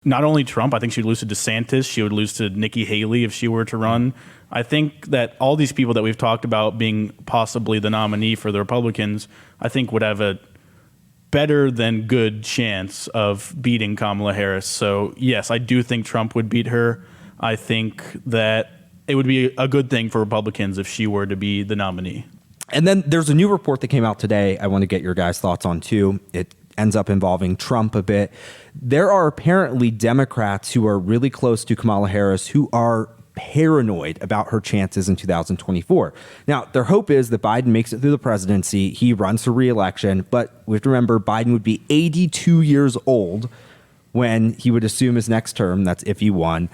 not only Trump, I think she would lose to DeSantis. She would lose to Nikki Haley if she were to run. I think that all these people that we've talked about being possibly the nominee for the Republicans, I think would have a better than good chance of beating Kamala Harris. So, yes, I do think Trump would beat her. I think that it would be a good thing for Republicans if she were to be the nominee. And then there's a new report that came out today I want to get your guys' thoughts on, too. It ends up involving Trump a bit. There are apparently Democrats who are really close to Kamala Harris who are paranoid about her chances in 2024. Now, their hope is that Biden makes it through the presidency. He runs for re-election. But we have to remember Biden would be 82 years old when he would assume his next term. That's if he won.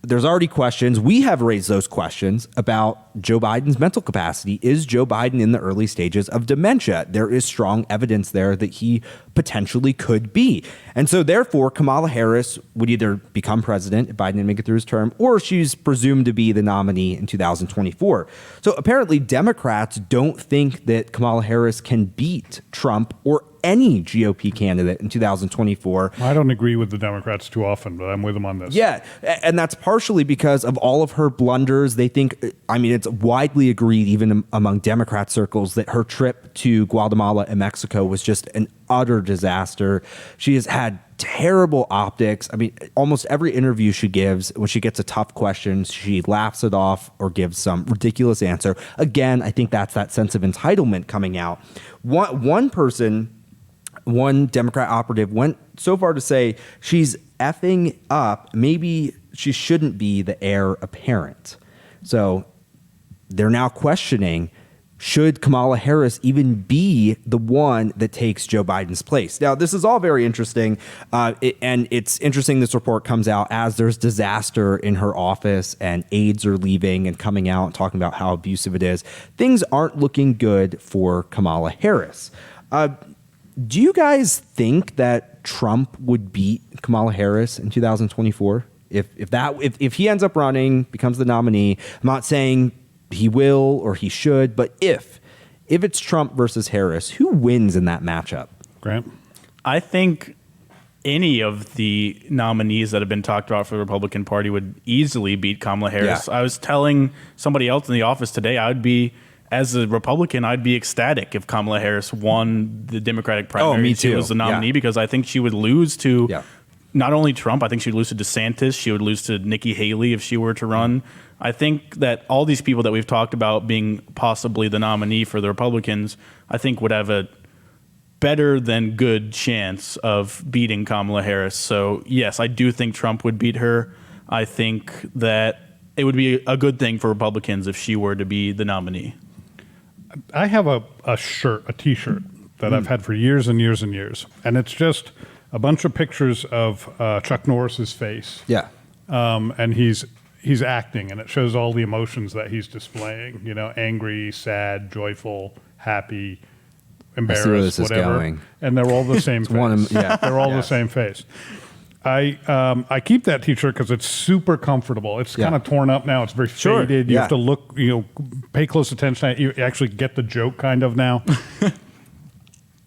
There's already questions. We have raised those questions about Joe Biden's mental capacity. Is Joe Biden in the early stages of dementia? There is strong evidence there that he potentially could be. And so therefore, Kamala Harris would either become president if Biden didn't make it through his term, or she's presumed to be the nominee in 2024. So apparently Democrats don't think that Kamala Harris can beat Trump or any GOP candidate in 2024. I don't agree with the Democrats too often, but I'm with them on this. Yeah, and that's partially because of all of her blunders. They think, I mean, it's widely agreed even among Democrat circles that her trip to Guatemala and Mexico was just an utter disaster. She has had terrible optics. I mean, almost every interview she gives, when she gets a tough question, she laughs it off or gives some ridiculous answer. Again, I think that's that sense of entitlement coming out. One Democrat operative went so far to say she's effing up. Maybe she shouldn't be the heir apparent. So they're now questioning, should Kamala Harris even be the one that takes Joe Biden's place? Now, this is all very interesting. And it's interesting this report comes out as there's disaster in her office and aides are leaving and coming out and talking about how abusive it is. Things aren't looking good for Kamala Harris. Do you guys think that Trump would beat Kamala Harris in 2024? If he ends up running, becomes the nominee, I'm not saying he will or he should, but if it's Trump versus Harris, who wins in that matchup? Grant? I think any of the nominees that have been talked about for the Republican Party would easily beat Kamala Harris. Yeah. I was telling somebody else in the office today, as a Republican, I'd be ecstatic if Kamala Harris won the Democratic primary. Me too. She was the nominee because I think she would lose to not only Trump, I think she would lose to DeSantis. She would lose to Nikki Haley if she were to run. I think that all these people that we've talked about being possibly the nominee for the Republicans, I think would have a better than good chance of beating Kamala Harris. So, yes, I do think Trump would beat her. I think that it would be a good thing for Republicans if she were to be the nominee. I have a T-shirt that I've had for years and years and years, and it's just a bunch of pictures of Chuck Norris's face. Yeah. And he's acting, and it shows all the emotions that he's displaying. You know, angry, sad, joyful, happy, embarrassed, where this is whatever. going. And they're all the same face. They're all the same face. I keep that T-shirt because it's super comfortable. It's kind of torn up now. It's very faded. You have to look, pay close attention. You actually get the joke kind of now.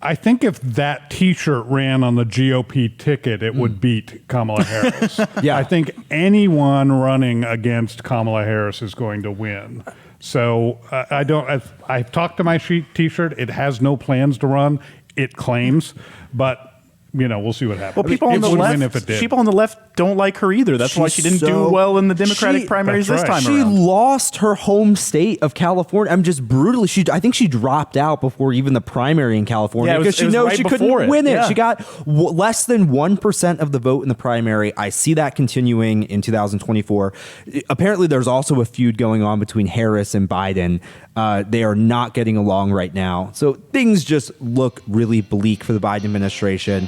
I think if that T-shirt ran on the GOP ticket, it would beat Kamala Harris. I think anyone running against Kamala Harris is going to win. So I've talked to my T-shirt. It has no plans to run. It claims, but we'll see what happens. Well, people on the left don't like her either. That's why she didn't do well in the Democratic primaries this time around. She lost her home state of California. I'm just brutally. I think she dropped out before even the primary in California because she knows she couldn't win it. Yeah. She got less than 1% of the vote in the primary. I see that continuing in 2024. Apparently, there's also a feud going on between Harris and Biden. They are not getting along right now. So things just look really bleak for the Biden administration.